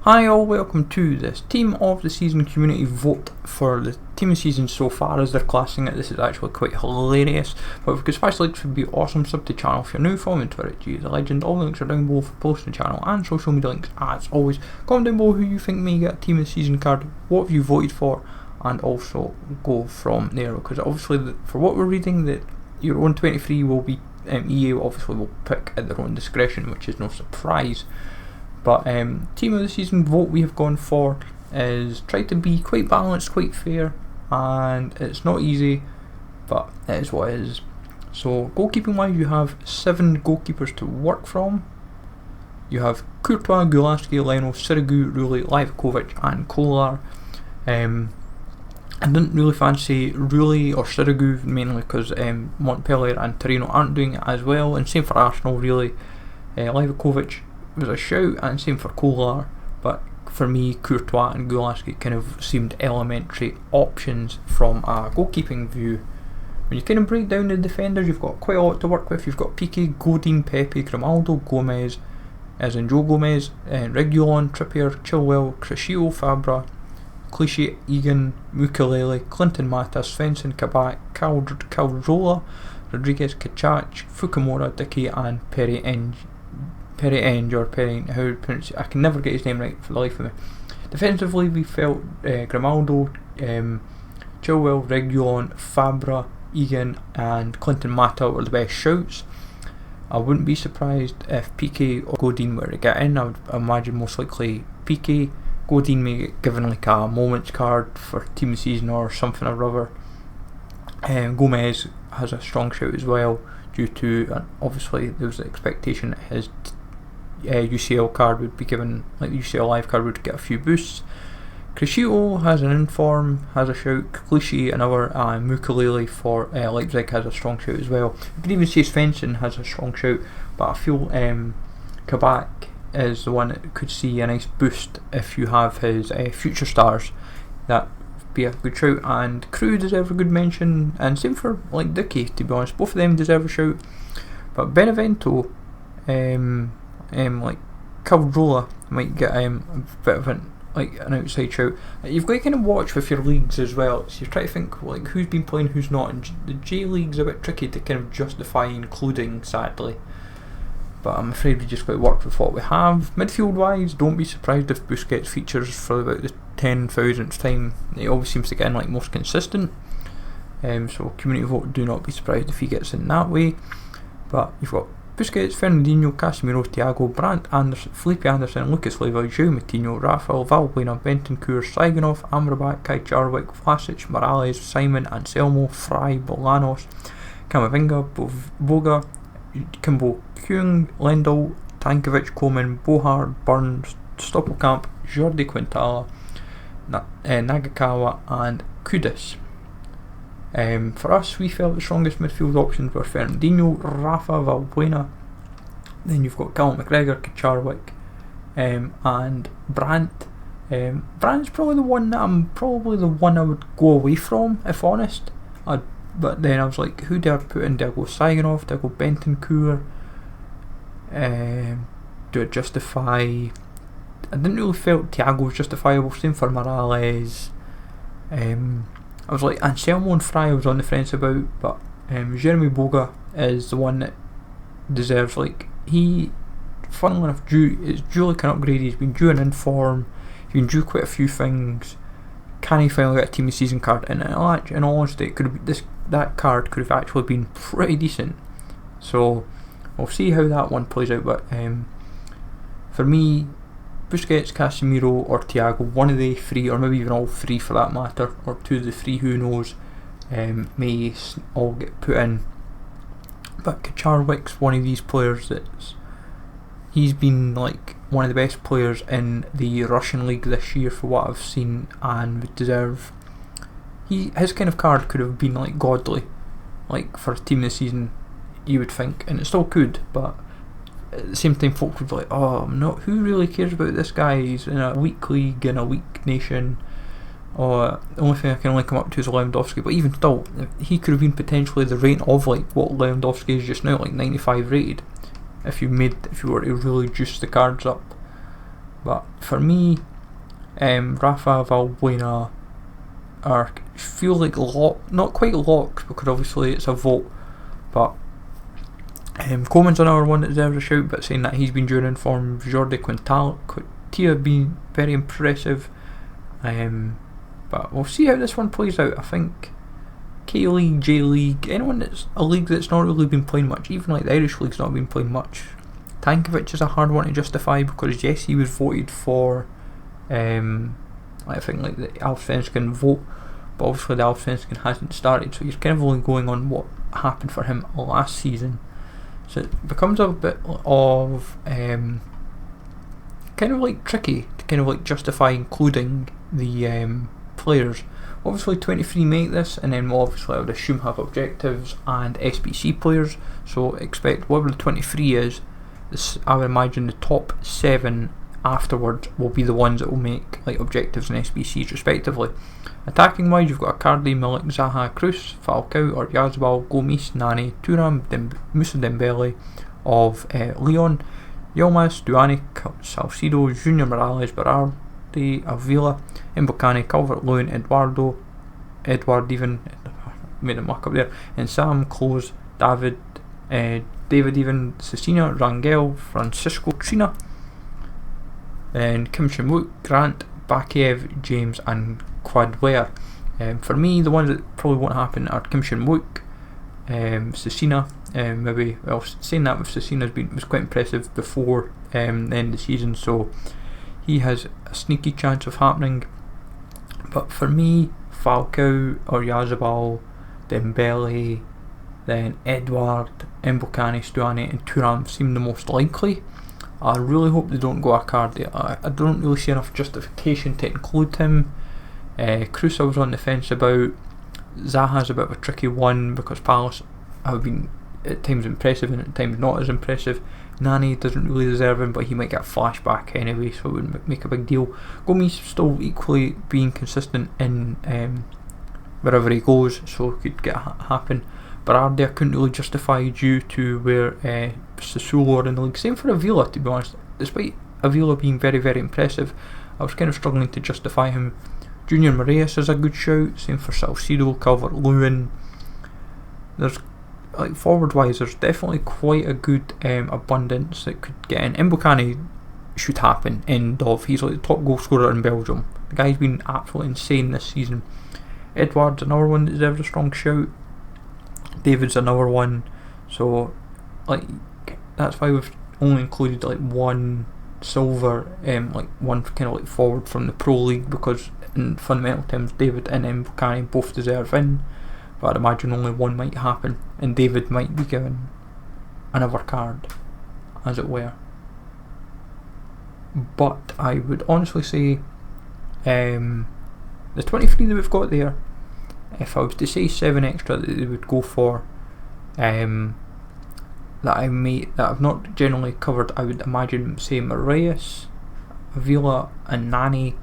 Hi all, welcome to this Team of the Season community vote for the Team of the Season so far, as they're classing it. This is actually quite hilarious, but if we could smash likes would be awesome. Sub to the channel if you're new, follow me on Twitter, G is a legend. All the links are down below for posting the channel and social media links as always. Comment down below who you think may get a Team of the Season card, what have you voted for, and also go from there, because obviously for what we're reading, that your own 23 will be EA obviously will pick at their own discretion, which is no surprise. But Team of the Season vote we have gone for is try to be quite balanced, quite fair, and it's not easy, but it is what it is. So goalkeeping wise, you have 7 goalkeepers to work from. You have Courtois, Gulaski, Leno, Sirigu, Rulli, Livakovic and Kolar. I didn't really fancy Rulli or Sirigu, mainly because Montpellier and Torino aren't doing it as well, and same for Arsenal really. Livakovic was a shout, and same for Kolar, but for me Courtois and Gulaski kind of seemed elementary options from a goalkeeping view. When you kind of break down the defenders, you've got quite a lot to work with. You've got Piqué, Godin, Pepe, Grimaldo, Gomez, as in Joe Gomez, Reguilon, Trippier, Chilwell, Crescio, Fabra, Clichy, Egan, Mukelele, Clinton Mata, Svensson, Kabak, Caldrola, Rodriguez, Kachach, Fukumura, Dickey and I can never get his name right for the life of me. Defensively, we felt Grimaldo, Chilwell, Reguilon, Fabra, Egan and Clinton Mata were the best shouts. I wouldn't be surprised if Piqué or Godin were to get in. I would imagine most likely Piqué. Godin may get given like a moments card for Team of the Season or something or other. Gomez has a strong shout as well, due to obviously there was the expectation that his UCL card would be given, like the UCL Live card would get a few boosts. Crescio has an inform, has a shout. Clichy another, and Mukelele for Leipzig has a strong shout as well. You could even say Svensson has a strong shout, but I feel Kabak is the one that could see a nice boost if you have his future stars. That would be a good shout, and Crew deserve a good mention, and same for like Dickey, to be honest. Both of them deserve a shout, but Benevento, like Caldrola might get a bit of an outside shout. You've got to kind of watch with your leagues as well, so you try to think like who's been playing, who's not, and the J League's a bit tricky to kind of justify including, sadly, but I'm afraid we just got to work with what we have. Midfield wise, don't be surprised if Busquets features for about the 10,000th time. He always seems to get in like most consistent, so community vote, do not be surprised if he gets in that way. But you've got Busquets, Fernandinho, Casemiro, Thiago, Brandt, Anderson, Felipe Anderson, Lucas Leiva, João Moutinho, Rafael, Valbuena, Bentancur, Saigonov, Amrabat, Kai Jarvik, Vlasic, Morales, Simon, Anselmo, Fry, Bolanos, Camavinga, Boga, Kimbo, Kyung, Lendl, Tankovic, Coman, Bohar, Burns, Stoppelkamp, Jordi Quintala, Nagakawa and Kudus. For us, we felt the strongest midfield options were Fernandinho, Rafa, Valbuena. Then you've got Callum McGregor, Kacharwick, and Brandt. Brandt's probably the one I would go away from, if honest. But then I was like, who do I put in? Do I go Saigonov? Do I go Bentancur? Do I justify? I didn't really feel Thiago was justifiable. Same for Morales. I was like, Anselmo and Fry I was on the fence about, but Jeremy Boga is the one that deserves, like, he, funnily enough, is due like an upgrade. He's been due an inform, he's been due quite a few things. Can he finally get a Team of the Season card? And in all honesty, it could have been, that card could have actually been pretty decent. So we'll see how that one plays out, but for me, Busquets, Casemiro or Thiago, one of the 3, or maybe even all 3 for that matter, or 2 of the 3, who knows, may all get put in. But Kacharwick's one of these players he's been like one of the best players in the Russian league this year for what I've seen, and would deserve, his kind of card could have been like godly, like for a Team of the Season you would think, and it still could, but at the same time folk would be like, oh, who really cares about this guy, he's in a weak league, in a weak nation, or the only thing I can link him up to is Lewandowski. But even still, he could have been potentially the rate of like what Lewandowski is just now, like 95 rated, if you were to really juice the cards up. But for me, Rafa, Valbuena feel like not quite locks, because obviously it's a vote, but Coleman's another one that deserves a shout, but saying that he's been due in form. Jordi Quintia been very impressive, but we'll see how this one plays out. I think K-League, J-League, anyone that's a league that's not really been playing much, even like the Irish League's not been playing much. Tankovic is a hard one to justify, because yes, he was voted for I think like the Allsvenskan vote, but obviously the Allsvenskan hasn't started, so you're kind of only going on what happened for him last season. So it becomes a bit of kind of like tricky to kind of like justify including the players. Obviously 23 make this, and then we'll obviously I would assume have objectives and SBC players, so expect whatever the 23 is, I would imagine the top 7 afterwards will be the ones that will make like objectives and SBCs respectively. Attacking wise, you've got Icardi, Milik, Zaha, Kroos, Falcao, Oyarzabal, Gomis, Nani, Thuram, Moussa Dembele of Lyon, Yilmaz, Duani, Salcido, Junior Morales, Berardi, Avila, Mbokani, Calvert-Lewin, Edward even, made a muck up there, and Sam, Klose, David even, Cecina, Rangel, Francisco, Trina, then Kim Chimwook, Grant, Bakiev, James and Quadware. For me, the ones that probably won't happen are Kim Chimwook, Cecina, maybe, well, saying that with Cecina was quite impressive before the end of the season, so he has a sneaky chance of happening. But for me, Falcao, Oyarzabal, Dembele, then Edward, Mbokani, Stuani and Thuram seem the most likely. I really hope they don't go Icardi. I don't really see enough justification to include him. Kroos I was on the fence about. Zaha's a bit of a tricky one, because Palace have been at times impressive and at times not as impressive. Nani doesn't really deserve him, but he might get a flashback anyway, so it wouldn't make a big deal. Gomis still equally being consistent in wherever he goes, so it could happen. Berardi I couldn't really justify due to where Sassuolo are in the league. Same for Avila, to be honest. Despite Avila being very, very impressive, I was kind of struggling to justify him. Junior Moraes is a good shout. Same for Salcido, Calvert-Lewin. There's like forward wise, there's definitely quite a good abundance that could get in. Mbokani should happen. End of. He's like the top goal scorer in Belgium. The guy's been absolutely insane this season. Edward's another one that deserves a strong shout. David's another one, so like that's why we've only included like one silver, like one kind of like forward from the Pro League, because in fundamental terms David and Mbokani both deserve in, but I'd imagine only one might happen, and David might be given another card, as it were. But I would honestly say the 23 that we've got there, if I was to say 7 extra that they would go for, that I've not generally covered, I would imagine say Moraes, Avila and Nani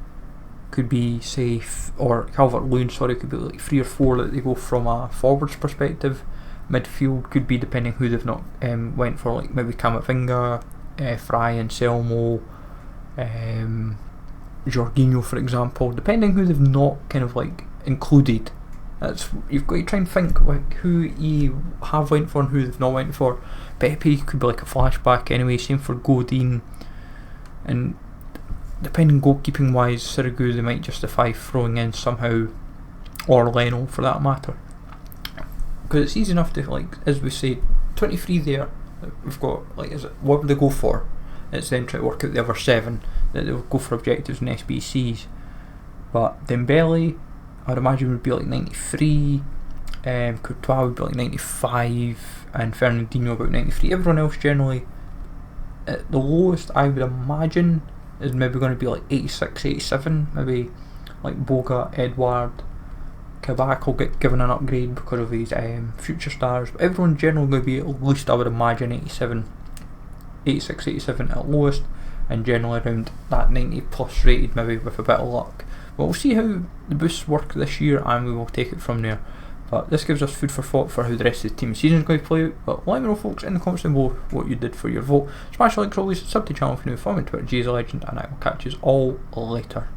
could be safe, or Calvert-Lewin, could be like 3 or 4 that they go from a forwards perspective. Midfield could be depending who they've not went for, like maybe Camavinga, Fry and Selmo, Jorginho for example, depending who they've not kind of like included. You've got to try and think like who you have went for and who they've not went for. Pepe could be like a flashback anyway, same for Godin, and depending goalkeeping wise, Sirigu they might justify throwing in somehow, or Leno for that matter, because it's easy enough to, like as we say, 23 there, we've got like, is it what would they go for? It's then try to work out the other 7 that they'll go for objectives and SBCs. But Dembele I'd imagine would be like 93, Courtois would be like 95, and Fernandinho about 93. Everyone else generally at the lowest I would imagine is maybe going to be like 86, 87, maybe like Boga, Edward, Kabak will get given an upgrade because of his future stars, but everyone generally going to be at least, I would imagine, 86, 87 at lowest, and generally around that 90 plus rated, maybe with a bit of luck. But we'll see how the boosts work this year, and we will take it from there. But this gives us food for thought for how the rest of the team season is going to play out. But let me know, folks, in the comments below what you did for your vote. Smash the like, always, sub to the channel if you're new, follow me on Twitter, GZLegend, and I will catch you all later.